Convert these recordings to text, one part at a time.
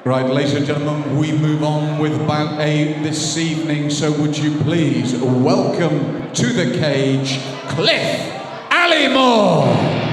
Right, ladies and gentlemen, we move on with bout A this evening, so would you please welcome to the cage, Cliff Alymore!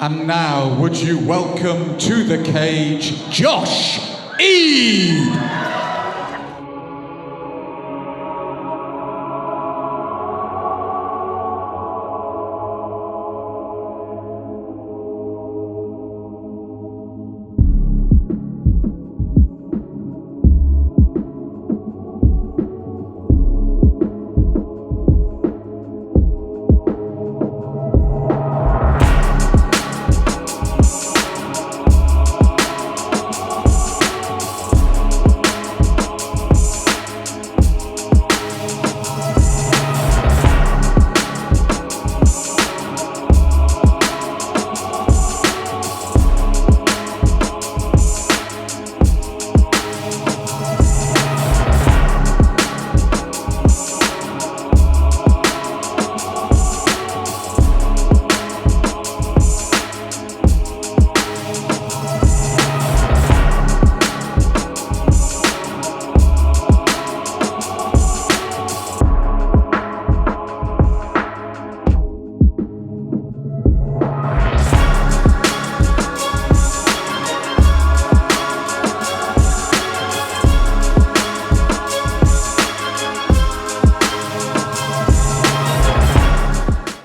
And now, would you welcome to the cage, Josh Eade!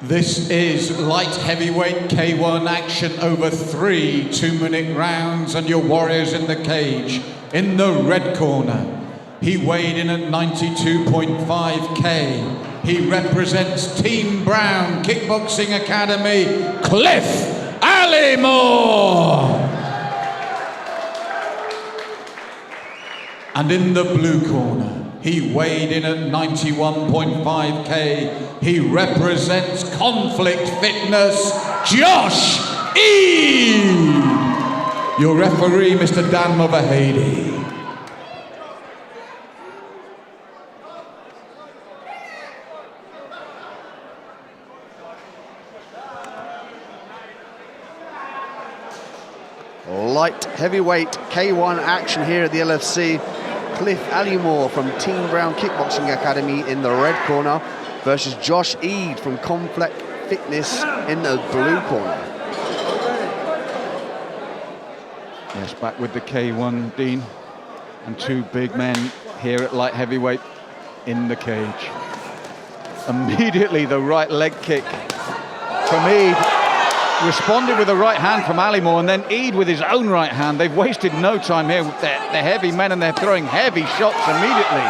This is light heavyweight K1 action over 3 2-minute rounds, and your warriors in the cage. In the red corner, he weighed in at 92.5 K. He represents Team Brown Kickboxing Academy, Cliff Alymore. And in the blue corner, he weighed in at 91.5 K. He represents Conflict Fitness, Josh Eade. Your referee, Mr. Dan Mulvahady. Light heavyweight K1 action here at the LFC. Cliff Alymore from Team Brown Kickboxing Academy in the red corner versus Josh Eade from Conflict Fitness in the blue corner. Yes, back with the K1, Dean, and 2 big men here at light heavyweight in the cage. Immediately the right leg kick from Eade, responded with a right hand from Alymore, and then Eade with his own right hand. They've wasted no time here with their heavy men, and they're throwing heavy shots immediately.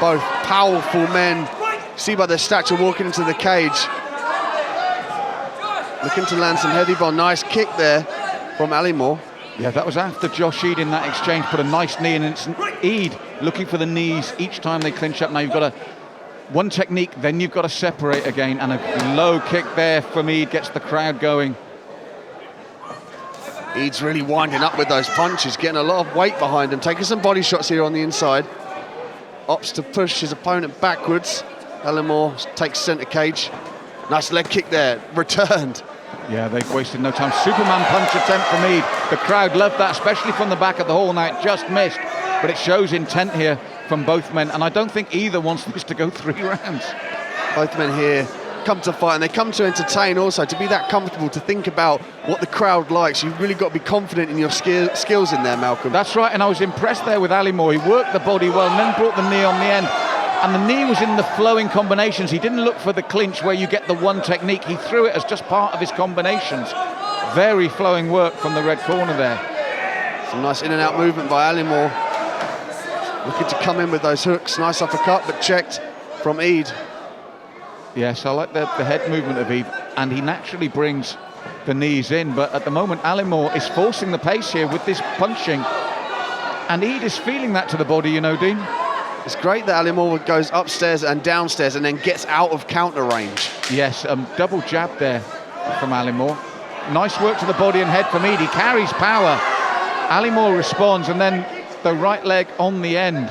Both powerful men. See by their stature walking into the cage. Looking to land some heavy ball. Nice kick there from Alymore. Yeah, that was after Josh Eade in that exchange put a nice knee in, and it's Eade looking for the knees each time they clinch up. Now you've got one technique, then you've got to separate again, and a low kick there from Eade gets the crowd going. Eade's really winding up with those punches, getting a lot of weight behind him, taking some body shots here on the inside. opts to push his opponent backwards. Alymore takes centre cage. Nice leg kick there, returned. Yeah, they've wasted no time. Superman punch attempt from Eade. The crowd loved that, especially from the back of the hall. Now it just missed, but it shows intent here from both men, and I don't think either wants this to go 3 rounds. Both men here come to fight, and they come to entertain also. To be that comfortable, to think about what the crowd likes, you've really got to be confident in your skills in there, Malcolm. That's right, and I was impressed there with Alymore. He worked the body well and then brought the knee on the end. And the knee was in the flowing combinations. He didn't look for the clinch where you get the one technique. He threw it as just part of his combinations. Very flowing work from the red corner there. Some nice in and out movement by Alymore. Looking to come in with those hooks. Nice uppercut, but checked from Eade. Yes, I like the head movement of Eade, and he naturally brings the knees in, but at the moment Alymore is forcing the pace here with this punching, and Eade is feeling that to the body, you know, Dean. It's great that Alymore goes upstairs and downstairs and then gets out of counter range. Yes, double jab there from Alymore. Nice work to the body and head from Eade. He carries power. Alymore responds, and then the right leg on the end.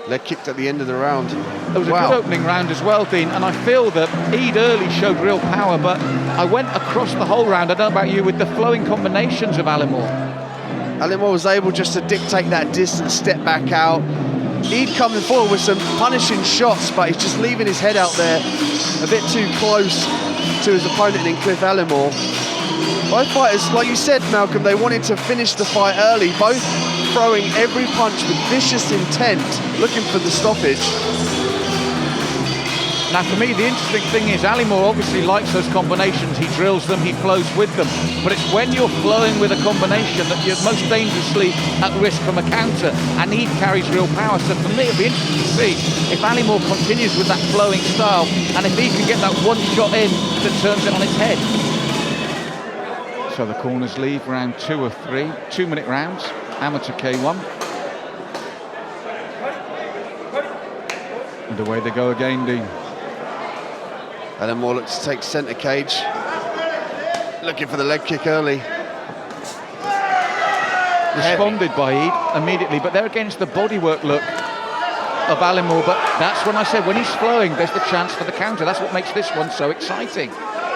Leg kicked at the end of the round. It was a good opening round as well, Dean, and I feel that Eade early showed real power, but I went across the whole round, I don't know about you, with the flowing combinations of Alymore. Alymore was able just to dictate that distance, step back out. Eade coming forward with some punishing shots, but he's just leaving his head out there a bit too close to his opponent in Cliff Alymore. Both fighters, like you said, Malcolm, they wanted to finish the fight early, both throwing every punch with vicious intent, looking for the stoppage. Now for me, the interesting thing is Alymore obviously likes those combinations. He drills them, he flows with them. But it's when you're flowing with a combination that you're most dangerously at risk from a counter, and Eade carries real power. So for me, it'll be interesting to see if Alymore continues with that flowing style, and if he can get that one shot in that turns it on its head. So the corners leave round 2 of 3, 2-minute rounds, amateur K1. And away they go again, Dean. Alymore looks to take centre cage. Looking for the leg kick early. Responded by Eade immediately, but there again it's the bodywork look of Alymore, but that's when I said when he's flowing there's the chance for the counter. That's what makes this one so exciting.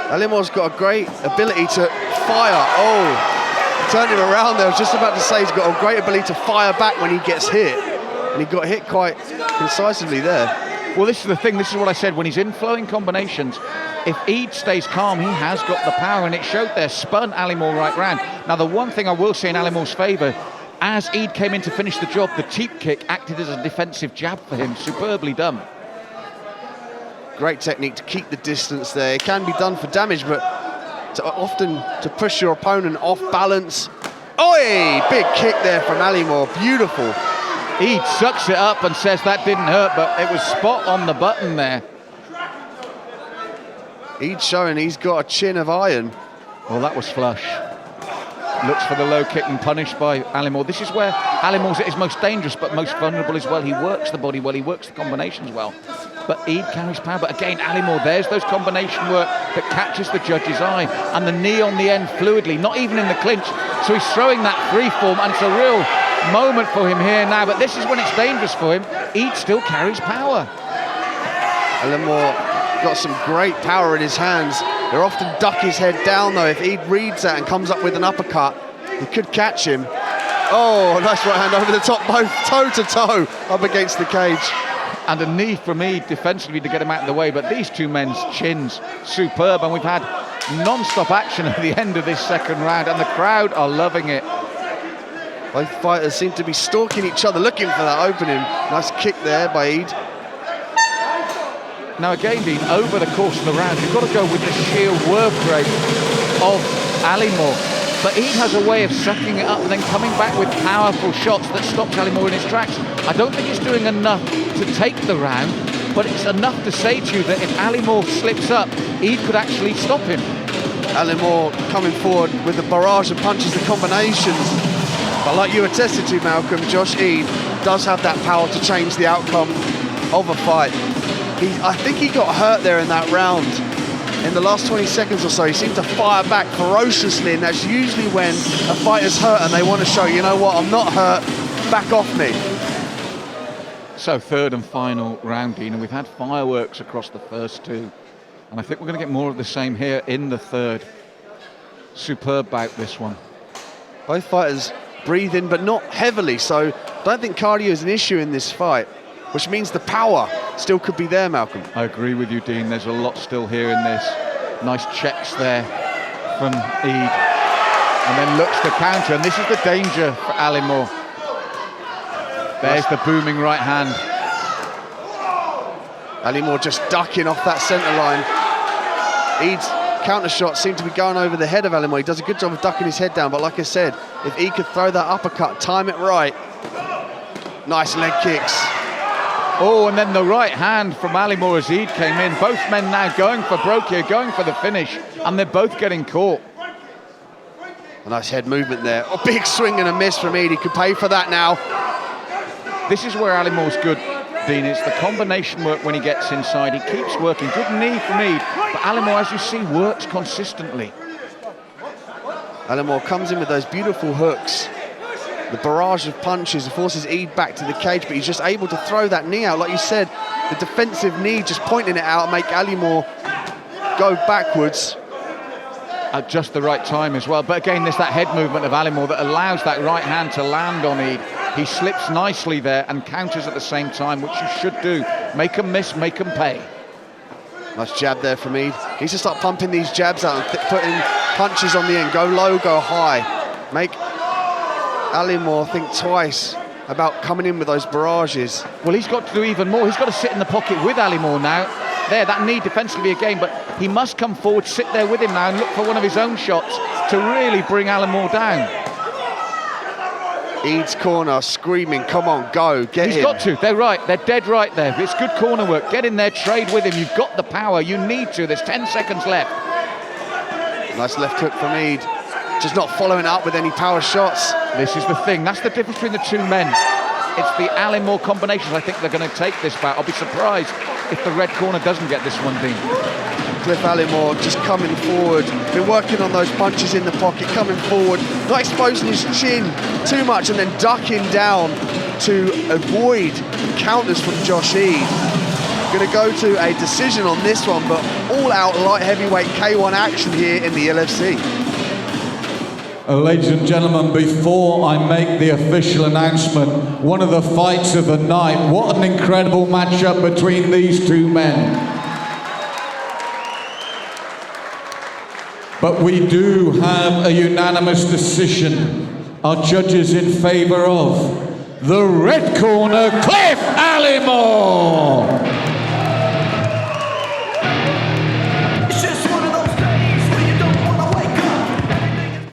Alymore's got a great ability to fire. Oh, turned him around there. I was just about to say he's got a great ability to fire back when he gets hit. And he got hit quite concisely there. Well, this is the thing, this is what I said, when he's in flowing combinations, if Eade stays calm, he has got the power, and it showed there, spun Alymore right round. Now, the one thing I will say in Alymore's favour, as Eade came in to finish the job, the teep kick acted as a defensive jab for him, superbly done. Great technique to keep the distance there. It can be done for damage, but often to push your opponent off balance. Oi! Big kick there from Alymore, beautiful. Eade sucks it up and says that didn't hurt, but it was spot on the button there. Eade showing he's got a chin of iron. Well, that was flush. Looks for the low kick and punished by Alymore. This is where Alymore's at his most dangerous but most vulnerable as well. He works the body well, he works the combinations well. But Eade carries power. But again, Alymore, there's those combination work that catches the judge's eye. And the knee on the end fluidly, not even in the clinch. So he's throwing that free form, and it's a real moment for him here now. But this is when it's dangerous for him. Eade still carries power. Alymore got some great power in his hands. They'll often duck his head down though. If Eade reads that and comes up with an uppercut, he could catch him. Oh, nice right hand over the top, both toe to toe up against the cage. And a knee from Eade defensively to get him out of the way, but these two men's chins, superb, and we've had non-stop action at the end of this second round, and the crowd are loving it. Both fighters seem to be stalking each other, looking for that opening. Nice kick there by Eade. Now again, Dean, over the course of the round, you've got to go with the sheer work rate of Alymore. But Eade has a way of sucking it up and then coming back with powerful shots that stops Alymore in his tracks. I don't think he's doing enough to take the round, but it's enough to say to you that if Alymore slips up, Eade could actually stop him. Alymore coming forward with a barrage of punches and combinations. But like you attested to, Malcolm, Josh Eade does have that power to change the outcome of a fight. I think he got hurt there in that round. In the last 20 seconds or so, he seemed to fire back ferociously, and that's usually when a fighter's hurt and they want to show, you know what, I'm not hurt, back off me. So third and final round, Dean, and we've had fireworks across the first two. And I think we're going to get more of the same here in the third. Superb bout, this one. Both fighters breathing, but not heavily, so I don't think cardio is an issue in this fight, which means the power still could be there, Malcolm. I agree with you, Dean. There's a lot still here in this. Nice checks there from Eade. And then looks to counter, and this is the danger for Alymore. There's the booming right hand. Alymore just ducking off that centre line. Eade's counter shot seemed to be going over the head of Alymore. He does a good job of ducking his head down, but like I said, if Eade could throw that uppercut, time it right. Nice leg kicks. Oh, and then the right hand from Alymore as Eade came in. Both men now going for broke here, going for the finish, and they're both getting caught. A nice head movement there. Oh, big swing and a miss from Eade. He could pay for that now. This is where Alymore's good, Dean. It's the combination work when he gets inside. He keeps working. Good knee from Eade. But Alymore, as you see, works consistently. Alymore comes in with those beautiful hooks. The barrage of punches forces Eade back to the cage, but he's just able to throw that knee out. Like you said, the defensive knee just pointing it out, make Alymore go backwards. At just the right time as well. But again, there's that head movement of Alymore that allows that right hand to land on Eade. He slips nicely there and counters at the same time, which you should do. Make them miss, make them pay. Nice jab there from Eade. He needs to start pumping these jabs out and putting punches on the end. Go low, go high. Make Alymore think twice about coming in with those barrages. Well, he's got to do even more. He's got to sit in the pocket with Alymore now. There, that knee defensively again, but he must come forward, sit there with him now and look for one of his own shots to really bring Alymore down. Eade's corner screaming, come on, go, get him. He's got to, they're right, they're dead right there. It's good corner work, get in there, trade with him. You've got the power, you need to, there's 10 seconds left. Nice left hook from Eade. Just not following up with any power shots. This is the thing, that's the difference between the two men. It's the Alymore combinations I think they're going to take this bout. I'll be surprised if the red corner doesn't get this one, Dean. Cliff Alymore just coming forward, been working on those punches in the pocket, coming forward, not exposing his chin too much and then ducking down to avoid counters from Josh Eade. Going to go to a decision on this one, but all-out light heavyweight K1 action here in the LFC. Ladies and gentlemen, before I make the official announcement, one of the fights of the night, what an incredible matchup between these two men. But we do have a unanimous decision. Our judges in favour of the red corner, Cliff Alymore.